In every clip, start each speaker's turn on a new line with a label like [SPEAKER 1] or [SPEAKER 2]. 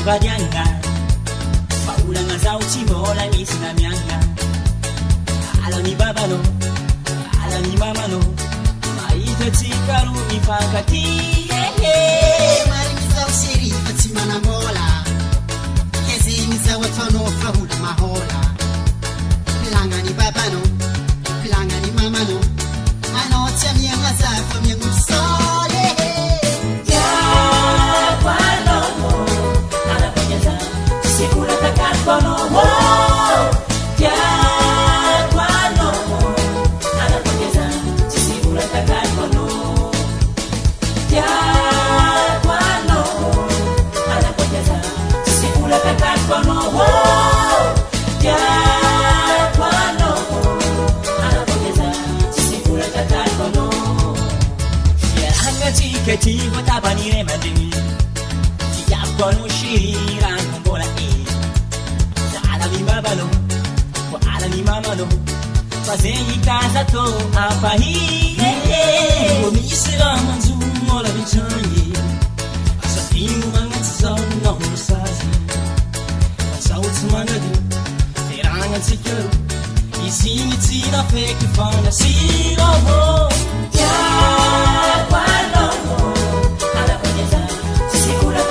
[SPEAKER 1] vadianga paula ngazao chimola misina mianga ala ni babano ala ni mamano maita tikaru ni fakati
[SPEAKER 2] mari mizao shiri fatimana mola kezi mizao tono fahula mahola pilanga ni babano pilanga ni mamano ano chamia ngazafa miangu sole
[SPEAKER 1] Ketivo tabanire madini Tiakono shirira ngombola Ala ni babalo Kwa ala ni mamalo Fazenyi kaza to apahi Komisira manzu mola vichanyi Asafimu mangatizao na humusazi Asauti manadi Teranga tikaru Isini tira feki fana Siro ho
[SPEAKER 3] Segura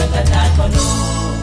[SPEAKER 3] tacar con no.